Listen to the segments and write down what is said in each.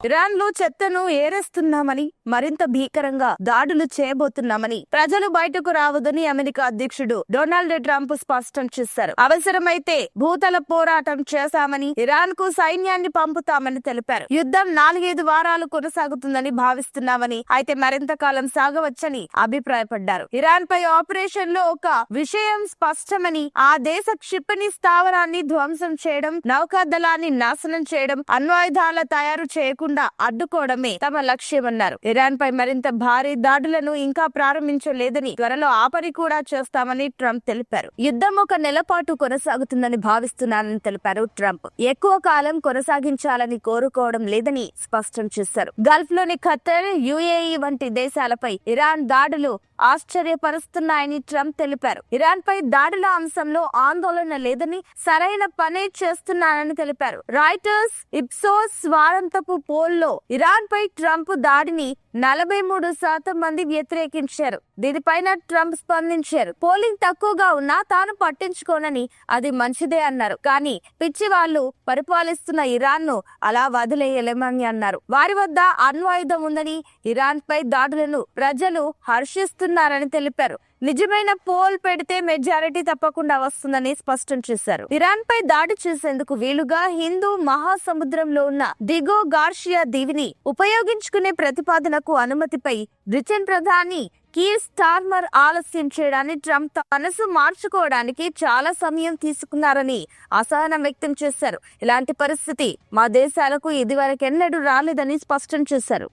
Iran లో చెత్తను ఏరేస్తున్నామని, మరింత భీకరంగా దాడులు చేయబోతున్నామని ప్రజలు బయటకు రావద్దని అమెరికా అధ్యక్షుడు డొనాల్డ్ ట్రంప్ స్పష్టం చేశారు. అవసరమైతే భూతల పోరాటం చేశామని, ఇరాన్ కు సైన్యాన్ని పంపుతామని తెలిపారు. యుద్ధం 4-5 వారాలు కొనసాగుతుందని భావిస్తున్నామని, అయితే మరింత కాలం సాగవచ్చని అభిప్రాయపడ్డారు. ఇరాన్ పై ఆపరేషన్ లో ఒక విషయం స్పష్టమని, ఆ దేశ క్షిపణి స్థావరాన్ని ధ్వంసం చేయడం, నౌకాదళాన్ని నాశనం చేయడం, అణ్వాయుధాల తయారు చేయకుండా అడ్డుకోవడమే తమ లక్ష్యమన్నారు. ఇరాన్ పై మరింత భారీ దాడులను ఇంకా ప్రారంభించలేదని, త్వరలో ఆ పని కూడా చేస్తామని ట్రంప్ తెలిపారు. యుద్ధం 1 నెల పాటు కొనసాగుతుందని భావిస్తున్నానని తెలిపారు ట్రంప్. ఎక్కువ కాలం కొనసాగించాలని కోరుకోవడం లేదని స్పష్టం చేశారు. గల్ఫ్ లోని ఖత్తర్, యుఏఈ వంటి దేశాలపై ఇరాన్ దాడులు ఆశ్చర్యపరుస్తున్నాయని ట్రంప్ తెలిపారు. ఇరాన్ పై దాడుల అంశంలో ఆందోళన లేదని, సరైన పనే చేస్తున్నానని తెలిపారు. రాయిటర్స్ ఇప్సోస్ వారాంతపు పోల్లో ఇరాన్ పై ట్రంప్ దాడిని 43% మంది వ్యతిరేకించారు. దీనిపైన ట్రంప్ స్పందించారు. పోలింగ్ తక్కువగా ఉన్నా తాను పట్టించుకోనని, అది మంచిదే అన్నారు. కానీ పిచ్చి వాళ్ళు పరిపాలిస్తున్న ఇరాన్ ను అలా వదిలేయలేమని అన్నారు. వారి వద్ద అణ్వాయుధం ఉందని, ఇరాన్ పై దాడులను ప్రజలు హర్షిస్తున్నారని తెలిపారు. నిజమైన పోల్ పెడితే మెజారిటీ తప్పకుండా వస్తుందని స్పష్టం చేశారు. ఇరాన్ పై దాడి చేసేందుకు వీలుగా హిందూ మహాసముద్రంలో ఉన్న దిగో గార్షియా దీవిని ఉపయోగించుకునే ప్రతిపాదనకు అనుమతిపై బ్రిటన్ ప్రధాని కీర్ స్టార్మర్ ఆలస్యం చేయడాన్ని ట్రంప్ మనసు మార్చుకోవడానికి చాలా సమయం తీసుకున్నారని అసహనం వ్యక్తం చేశారు. ఇలాంటి పరిస్థితి మా దేశాలకు ఇదివరకెన్నడూ రాలేదని స్పష్టం చేశారు.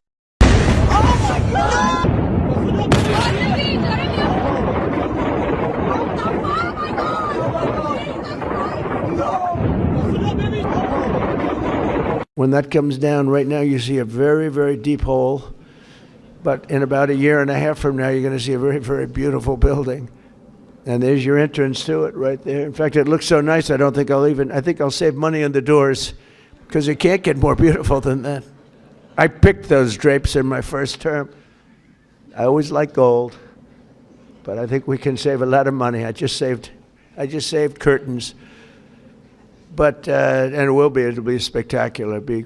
When that comes down, right now you see a very, very deep hole. But in about 1.5 years from now, you're going to see a very, very beautiful building. And there's your entrance to it right there. In fact, it looks so nice, I think I'll save money on the doors, because it can't get more beautiful than that. I picked those drapes in my first term. I always like gold, but I think we can save a lot of money. I just saved curtains. But and it'll be spectacular. It'll be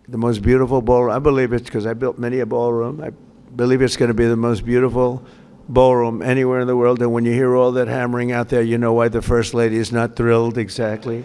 the most beautiful ballroom. I believe it's because I built many a ballroom. I believe it's going to be the most beautiful ballroom anywhere in the world. And when you hear all that hammering out there, you know why the First Lady is not thrilled exactly.